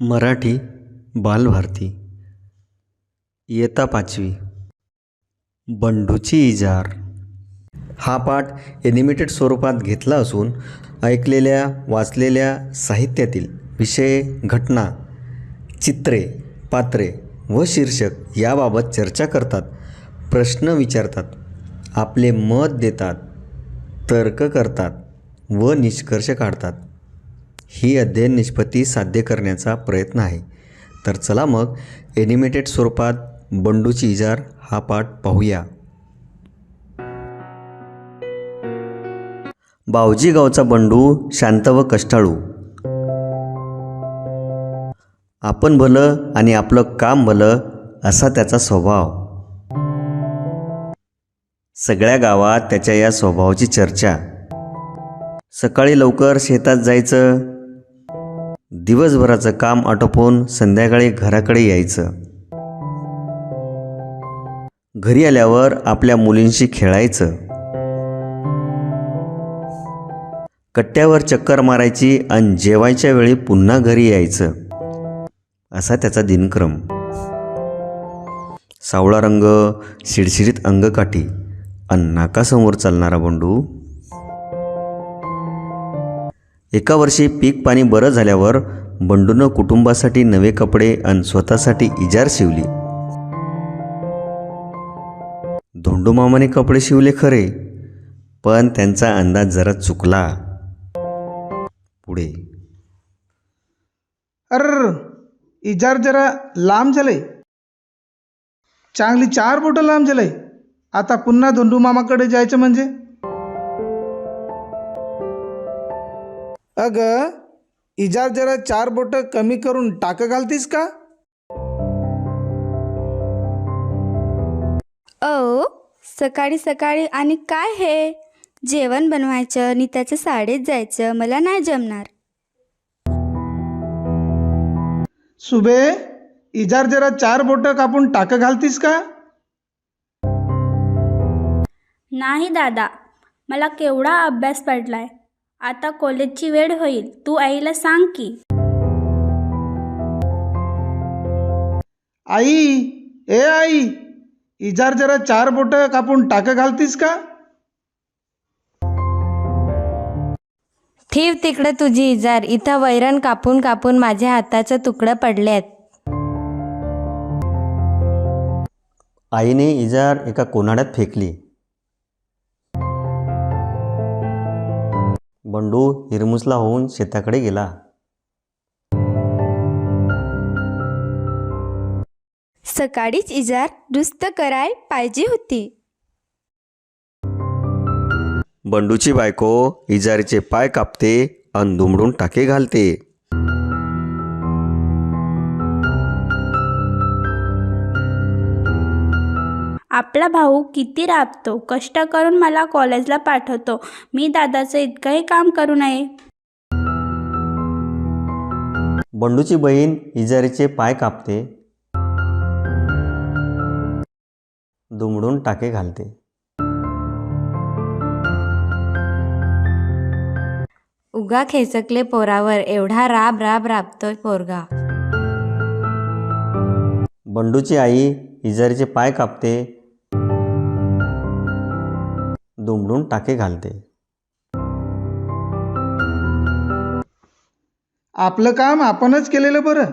मराठी बालभारती इयत्ता 5वी बंडूची इजार हा पाठ ॲनिमेटेड स्वरूपात घेतला असून ऐकलेल्या वाचलेल्या साहित्यातील विषय, घटना, चित्रे, पात्रे व शीर्षक याबाबत चर्चा करतात, प्रश्न विचारतात, आपले मत देतात, तर्क करतात व निष्कर्ष काढतात. ही अध्ययन निष्पत्ती साध्य करण्याचा प्रयत्न आहे. तर चला मग ॲनिमेटेड स्वरूपात बंडूची इजार हा पाठ पाहूया. बावजी गावचा बंडू शांत व कष्टाळू. आपण भलं आणि आपलं काम भलं असा त्याचा स्वभाव. सगळ्या गावात त्याच्या या स्वभावाची चर्चा. सकाळी लवकर शेतात जायचं, दिवसभराचं काम आटोपून संध्याकाळी घराकडे यायचं. घरी आल्यावर आपल्या मुलींशी खेळायचं. कट्ट्यावर चक्कर मारायची आणि जेवायच्या वेळी पुन्हा घरी यायचं, असा त्याचा दिनक्रम. सावळा रंग, शिडशिडीत अंगकाठी आणि नाकासमोर चालणारा बंडू. एका वर्षी पीक पाणी बरं झाल्यावर बंडूनं कुटुंबासाठी नवे कपडे आणि स्वतःसाठी इजार शिवली. धोंडूमामाने कपडे शिवले खरे, पण त्यांचा अंदाज जरा चुकला. पुढे इजार जरा लांब झालंय, चांगली 4 बोटं लांब झालंय. आता पुन्हा धोंडू मामाकडे जायचं म्हणजे? अग इजार जरा 4 बोटं कमी करून टाकं घालतीस का? सकाळी सकाळी आणि काय हे जेवण बनवायचं आणि त्याच्या शाळेत जायचं, मला नाही जमणार. सुबे, इजार जरा 4 बोटं कापून टाकं घालतीस का? नाही दादा, मला केवढा अभ्यास पडलाय. आता कॉलेजची वेळ होईल, तू आईला सांग की. आई, इजार जरा 4 बोटं कापून टाकं घालतीस का? ठेव तिकडं तुझी इजार. इथं वैरण कापून कापून माझ्या हाताचं तुकडं पडल्यात. आईने इजार एका कोनाड्यात फेकली. बंडू हिरमुसला होऊन शेताकडे गेला. सकाळीच इजार दुरुस्त कराय पाहिजे होती. बंडूची बायको इजारीचे पाय कापते आणि दुमडून टाके घालते. आपला भाऊ किती राबतो, कष्ट करून मला कॉलेजला पाठवतो. मी दादाचं इतकंही काम करू नये. बंडूची बहीण इजारीचे पाय कापते, दुमडून टाके घालते. उगा खेचकले पोरावर, एवढा राबतोय पोरगा. बंडूची आई इजारीचे पाय कापते, दुमडून टाके घालते. आपलं काम आपणच केलेलं बरं.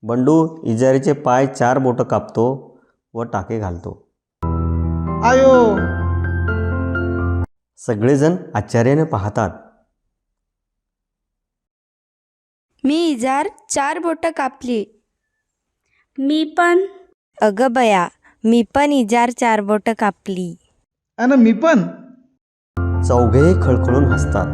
बंडू इजारीचे पाय 4 बोटं कापतो व टाके घालतो. आयो, सगळेजण आश्चर्याने पाहतात. मी इजार 4 बोटं कापली. मी पण. अगं बया, मी पण इजार 4 बोटं कापली. आणि मी पण. चौघेही खळखळून हसतात.